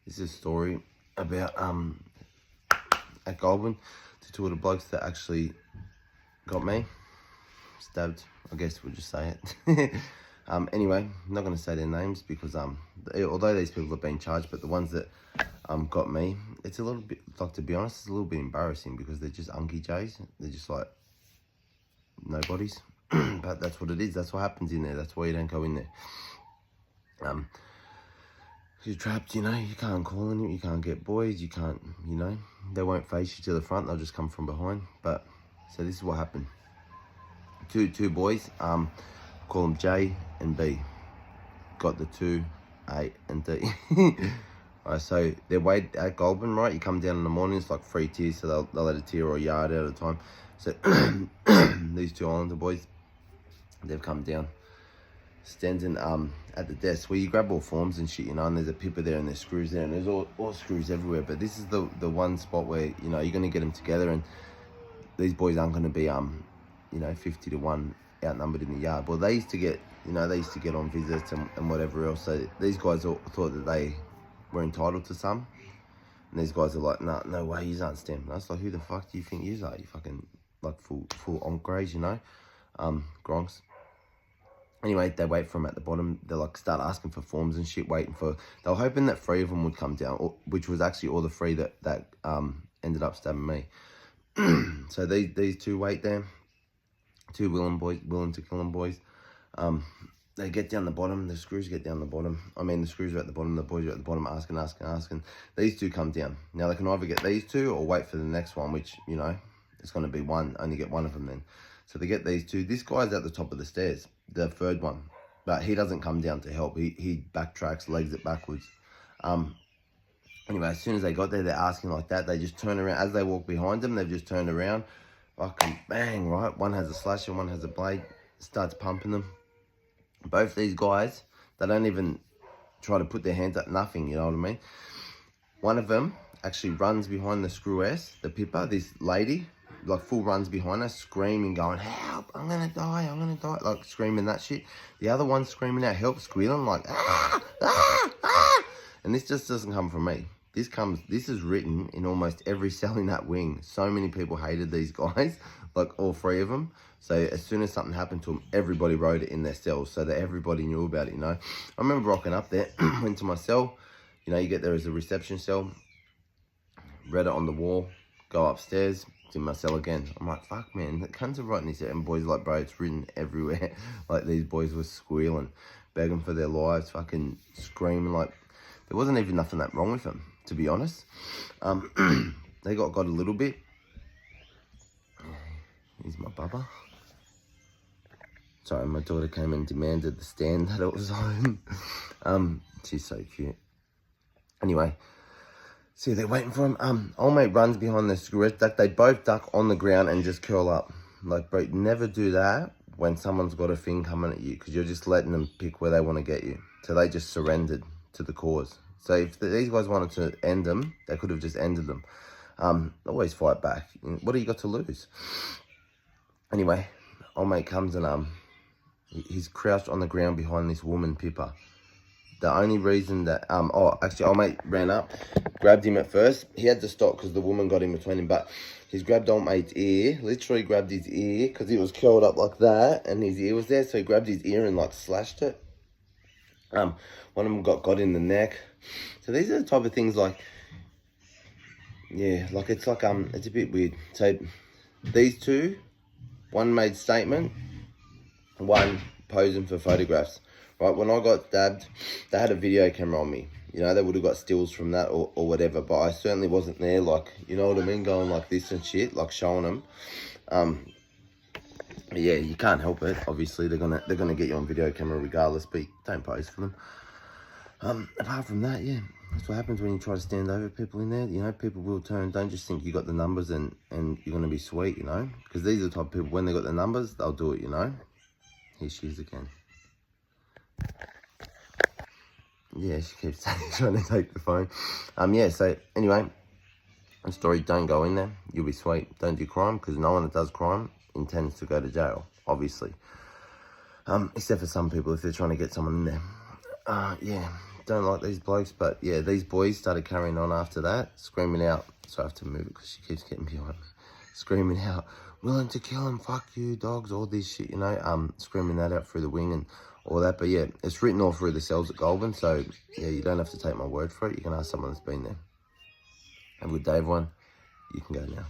This is a story about at Goldwin, to two of the blokes that actually got me stabbed. I guess we'll just say it. Anyway, I'm not going to say their names because although these people have been charged, but the ones that got me, it's a little bit, like, to be honest, it's a little bit embarrassing because they're just Unky J's. They're just like nobodies. But that's what it is. That's what happens in there. That's why you don't go in there. You're trapped, you know. You can't call anyone. You can't get boys. You can't, you know. They won't face you to the front. They'll just come from behind. But so this is what happened. Two boys. Call them J and B. Got the 2, A and D. Right, so they're weighed at Goulburn, right? You come down in the morning, it's like 3 tiers, so they'll let a tier or a yard at a time. So these two Islander boys, they've come down, standing at the desk where you grab all forms and shit, you know, and there's a pipper there and there's screws there and there's all screws everywhere. But this is the one spot where, you know, you're gonna get them together, and these boys aren't gonna be you know, 50 to 1 outnumbered in the yard. Well, they used to get, you know, they used to get on visits and whatever else. So these guys all thought that they were entitled to some, and these guys are like, nah, no way, you aren't STEM. And I was like, who the fuck do you think you are? You fucking like full encres, you know, gronks. Anyway, they wait for them at the bottom. They like start asking for forms and shit, waiting for. They were hoping that 3 of them would come down, which was actually all the 3 that ended up stabbing me. So these 2 wait there. 2 willing to kill them boys. They get down the bottom. The screws get down the bottom. I mean, the screws are at the bottom. The boys are at the bottom, asking. These 2 come down. Now, they can either get these 2 or wait for the next one, which, you know, it's going to be one. Only get one of them then. So they get these 2. This guy's at the top of the stairs, the 3rd one. But he doesn't come down to help. He backtracks, legs it backwards. Anyway, as soon as they got there, they're asking like that. They just turn around. As they walk behind them, they've just turned around. Fucking bang, right? One has a slasher, one has a blade. Starts pumping them. Both these guys, they don't even try to put their hands up, nothing, you know what I mean? One of them actually runs behind the screw-ass, the pipper, this lady, like full runs behind her, screaming, going, help, I'm gonna die, like screaming that shit. The other one's screaming out, help, squealing, like, ah, ah, ah. And this just doesn't come from me. This is written in almost every cell in that wing. So many people hated these guys, like all 3 of them. So as soon as something happened to them, everybody wrote it in their cells so that everybody knew about it, you know. I remember rocking up there, went to my cell. You know, you get there as a reception cell. Read it on the wall, go upstairs, it's in my cell again. I'm like, fuck, man, the cunts are writing this out. And boys like, bro, it's written everywhere. Like, these boys were squealing, begging for their lives, fucking screaming. Like, there wasn't even nothing that wrong with them, to be honest. They got a little bit. Here's my bubba. Sorry, my daughter came and demanded the stand that it was on. She's so cute. Anyway, see, they're waiting for him. Old mate runs behind the screw duck. They both duck on the ground and just curl up. Like, bro, never do that when someone's got a thing coming at you, because you're just letting them pick where they want to get you. So they just surrendered to the cause. So if these guys wanted to end them, they could have just ended them. Always fight back. What do you got to lose? Anyway, old mate comes and he's crouched on the ground behind this woman pipper. The only reason that actually old mate ran up, grabbed him at first. He had to stop because the woman got in between him, but he's grabbed old mate's ear, literally grabbed his ear, because he was curled up like that and his ear was there, so he grabbed his ear and like slashed it. One of them got in the neck. So these are the type of things, like, yeah, like it's like it's a bit weird. So these 2, one made statement, one posing for photographs. Right, when I got stabbed, they had a video camera on me. You know, they would have got stills from that or whatever, but I certainly wasn't there, like, you know what I mean, going like this and shit, like showing them. Yeah, you can't help it. Obviously, they're gonna get you on video camera regardless, but don't pose for them. Apart from that, yeah, that's what happens when you try to stand over people in there. You know, people will turn. Don't just think you got the numbers and you're gonna be sweet, you know, because these are the type of people, when they got the numbers, they'll do it, you know. Here she is again. Yeah, she keeps trying to take the phone. Yeah, so anyway, the story, don't go in there. You'll be sweet. Don't do crime, because no one that does crime intends to go to jail, obviously. Except for some people, if they're trying to get someone in there. Yeah, don't like these blokes. But yeah, these boys started carrying on after that, screaming out. So I have to move it because she keeps getting behind me. Screaming out, willing to kill him, fuck you, dogs, all this shit, you know. Screaming that out through the wing and all that. But yeah, it's written all through the cells at Goulburn. So yeah, you don't have to take my word for it. You can ask someone that's been there. Have a good day, everyone. You can go now.